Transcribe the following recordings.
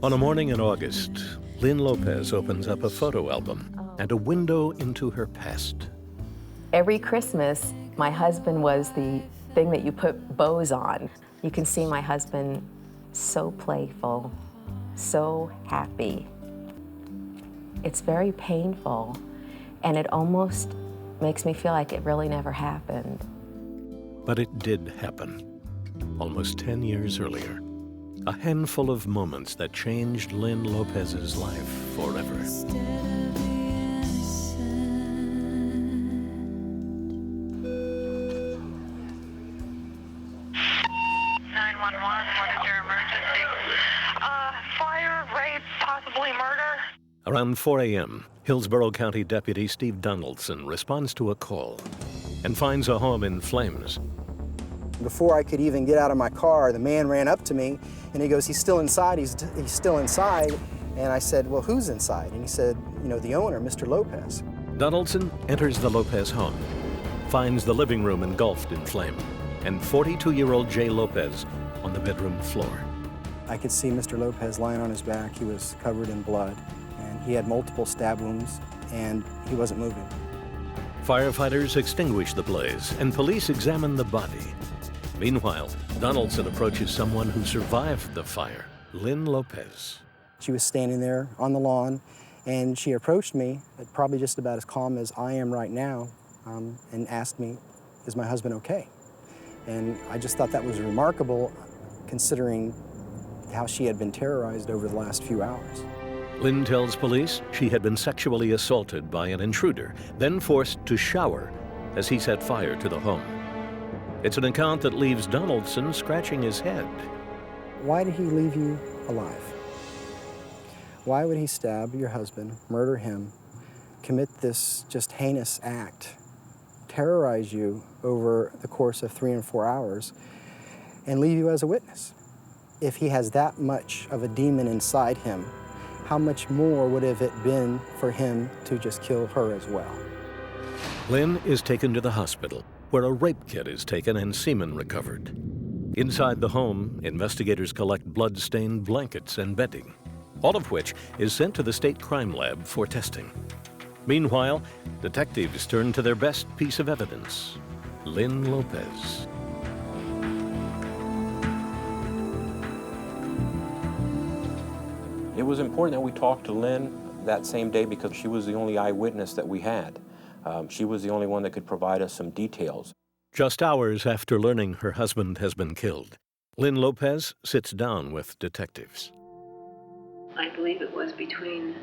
On a morning in August, Lynn Lopez opens up a photo album and a window into her past. Every Christmas, my husband was the thing that you put bows on. You can see my husband so playful, so happy. It's very painful, and it almost makes me feel like it really never happened. But it did happen, almost 10 years earlier. A handful of moments that changed Lynn Lopez's life forever. 911, what is your emergency? Fire, rape, possibly murder. Around 4 a.m., Hillsborough County Deputy Steve Donaldson responds to a call and finds a home in flames. Before I could even get out of my car, the man ran up to me and he goes, "He's still inside, he's still inside." And I said, "Well, who's inside?" And he said, "You know, the owner, Mr. Lopez." Donaldson enters the Lopez home, finds the living room engulfed in flame, and 42-year-old Jay Lopez on the bedroom floor. I could see Mr. Lopez lying on his back. He was covered in blood, and he had multiple stab wounds, and he wasn't moving. Firefighters extinguish the blaze, and police examine the body. Meanwhile, Donaldson approaches someone who survived the fire, Lynn Lopez. She was standing there on the lawn, and she approached me, probably just about as calm as I am right now, and asked me, "Is my husband okay?" And I just thought that was remarkable, considering how she had been terrorized over the last few hours. Lynn tells police she had been sexually assaulted by an intruder, then forced to shower as he set fire to the home. It's an account that leaves Donaldson scratching his head. Why did he leave you alive? Why would he stab your husband, murder him, commit this just heinous act, terrorize you over the course of 3 and 4 hours, and leave you as a witness? If he has that much of a demon inside him, how much more would have it been for him to just kill her as well? Lynn is taken to the hospital, where a rape kit is taken and semen recovered. Inside the home, investigators collect blood-stained blankets and bedding, all of which is sent to the state crime lab for testing. Meanwhile, detectives turn to their best piece of evidence, Lynn Lopez. It was important that we talked to Lynn that same day because she was the only eyewitness that we had. She was the only one that could provide us some details. Just hours after learning her husband has been killed, Lynn Lopez sits down with detectives. I believe it was between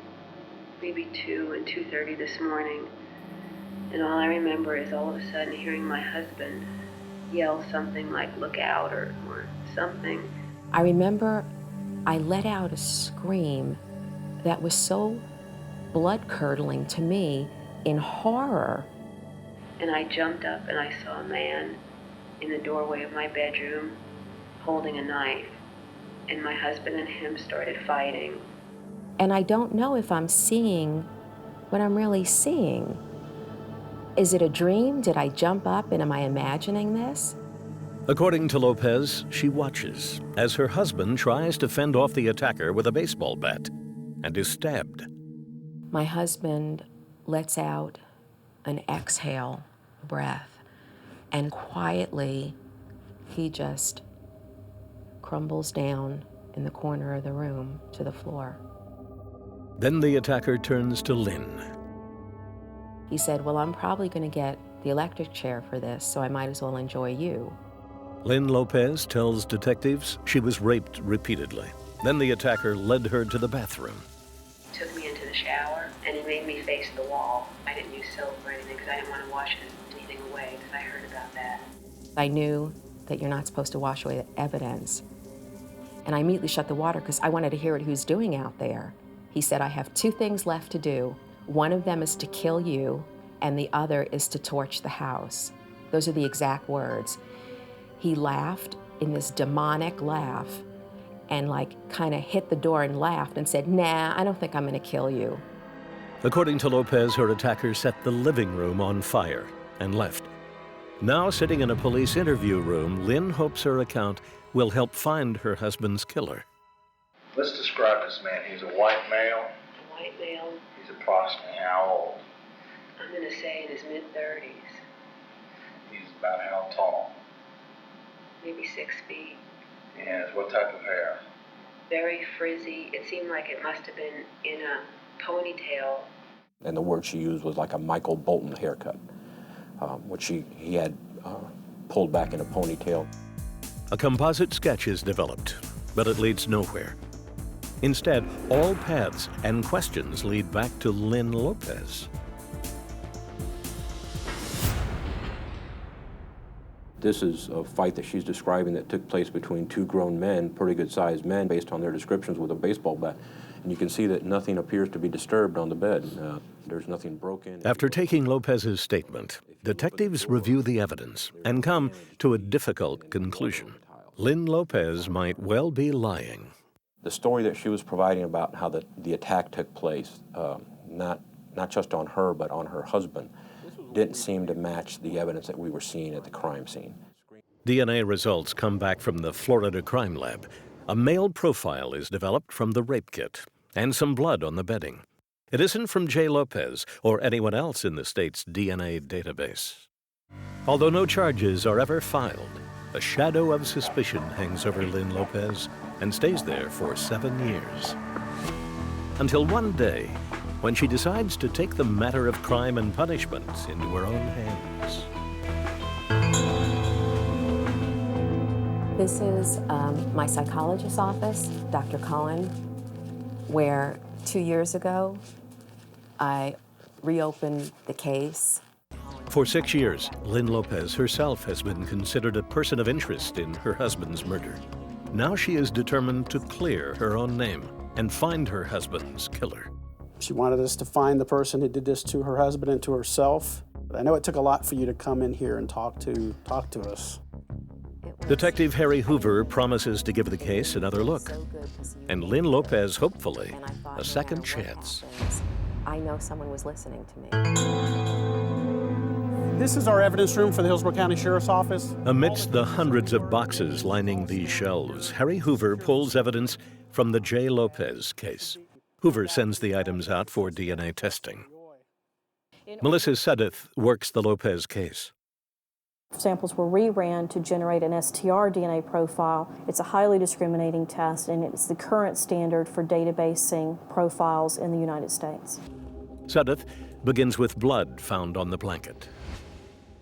maybe 2 and 2:30 this morning. And all I remember is all of a sudden hearing my husband yell something like, "Look out," or something. I remember I let out a scream that was so blood-curdling to me in horror. And I jumped up and I saw a man in the doorway of my bedroom holding a knife. And my husband and him started fighting. And I don't know if I'm seeing what I'm really seeing. Is it a dream? Did I jump up and am I imagining this? According to Lopez, she watches as her husband tries to fend off the attacker with a baseball bat and is stabbed. My husband lets out an exhale breath, and quietly he just crumbles down in the corner of the room to the floor. Then the attacker turns to Lynn. He said, "Well, I'm probably going to get the electric chair for this, so I might as well enjoy you." Lynn Lopez tells detectives she was raped repeatedly. Then the attacker led her to the bathroom. He took me into the shower and he made me face the wall. I didn't use soap or anything because I didn't want to wash anything away because I heard about that. I knew that you're not supposed to wash away the evidence. And I immediately shut the water because I wanted to hear what he was doing out there. He said, "I have 2 things left to do. One of them is to kill you, and the other is to torch the house." Those are the exact words. He laughed in this demonic laugh and kind of hit the door and laughed and said, "Nah, I don't think I'm going to kill you." According to Lopez, her attacker set the living room on fire and left. Now sitting in a police interview room, Lynn hopes her account will help find her husband's killer. Let's describe this man. He's a white male. White male. He's approximately how old? I'm going to say in his mid-30s. He's about how tall? Maybe 6 feet. He has what type of hair? Very frizzy. It seemed like it must have been in a ponytail. And the word she used was like a Michael Bolton haircut, which he had pulled back in a ponytail. A composite sketch is developed, but it leads nowhere. Instead, all paths and questions lead back to Lynn Lopez. This is a fight that she's describing that took place between two grown men, pretty good-sized men, based on their descriptions with a baseball bat. And you can see that nothing appears to be disturbed on the bed. There's nothing broken. After taking Lopez's statement, detectives review the evidence and come to a difficult conclusion. Lynn Lopez might well be lying. The story that she was providing about how the attack took place, not just on her, but on her husband, didn't seem to match the evidence that we were seeing at the crime scene. DNA results come back from the Florida crime lab. A male profile is developed from the rape kit and some blood on the bedding. It isn't from J. Lopez or anyone else in the state's DNA database. Although no charges are ever filed, a shadow of suspicion hangs over Lynn Lopez and stays there for 7 years. Until one day, when she decides to take the matter of crime and punishment into her own hands. This is my psychologist's office, Dr. Cullen, where 2 years ago, I reopened the case. For 6 years, Lynn Lopez herself has been considered a person of interest in her husband's murder. Now she is determined to clear her own name and find her husband's killer. She wanted us to find the person who did this to her husband and to herself. But I know it took a lot for you to come in here and talk to us. Detective Harry Hoover promises to give the case another look, and Lynn Lopez, hopefully, a second chance. I know someone was listening to me. This is our evidence room for the Hillsborough County Sheriff's Office. Amidst the hundreds of boxes lining these shelves, Harry Hoover pulls evidence from the J. Lopez case. Hoover sends the items out for DNA testing. Melissa Sedith works the Lopez case. Samples were reran to generate an STR DNA profile. It's a highly discriminating test, and it's the current standard for databasing profiles in the United States. Sedith begins with blood found on the blanket.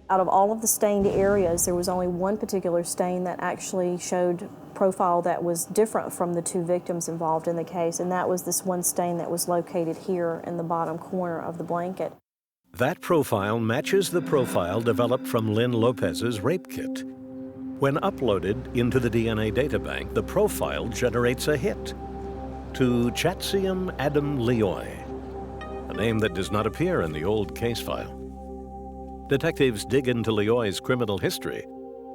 Out of all of the stained areas, there was only one particular stain that actually showed profile that was different from the two victims involved in the case, and that was this one stain that was located here in the bottom corner of the blanket. That profile matches the profile developed from Lynn Lopez's rape kit. When uploaded into the DNA databank, the profile generates a hit to Chatsium Adam Leoy, a name that does not appear in the old case file. Detectives dig into Leoy's criminal history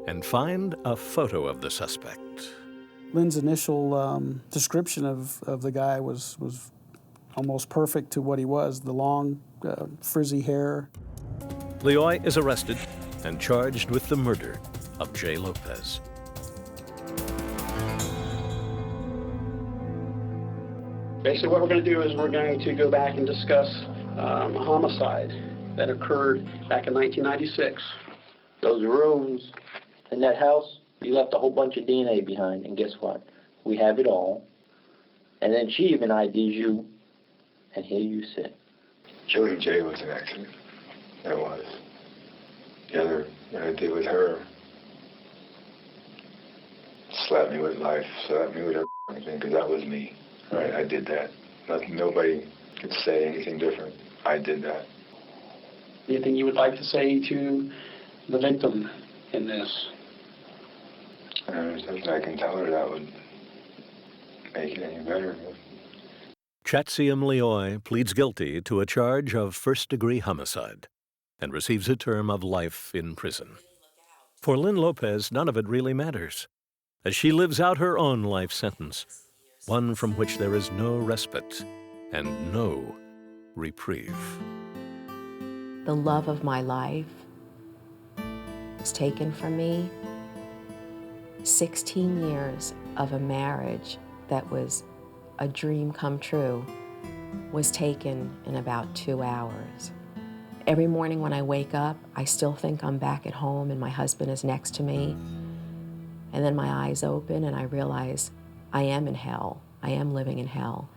and find a photo of the suspect. Lynn's initial description of the guy was almost perfect to what he was, the long, frizzy hair. Leoy is arrested and charged with the murder of J. Lopez. Basically what we're going to do is we're going to go back and discuss a homicide that occurred back in 1996. Those rooms in that house, you left a whole bunch of DNA behind, and guess what? We have it all. And then she even IDs you, and here you sit. Killing Jay was an accident. That was. The other that I did with her slapped me with life, slapped me with everything, because that was me. Right? I did that. Nobody could say anything different. I did that. Anything you would like to say to the victim in this? There's nothing I can tell her that would make it any better. Chatsium Leoy pleads guilty to a charge of first-degree homicide and receives a term of life in prison. For Lynn Lopez, none of it really matters, as she lives out her own life sentence, one from which there is no respite and no reprieve. The love of my life was taken from me. 16 years of a marriage that was a dream come true was taken in about 2 hours. Every morning when I wake up, I still think I'm back at home and my husband is next to me. And then my eyes open and I realize I am in hell. I am living in hell.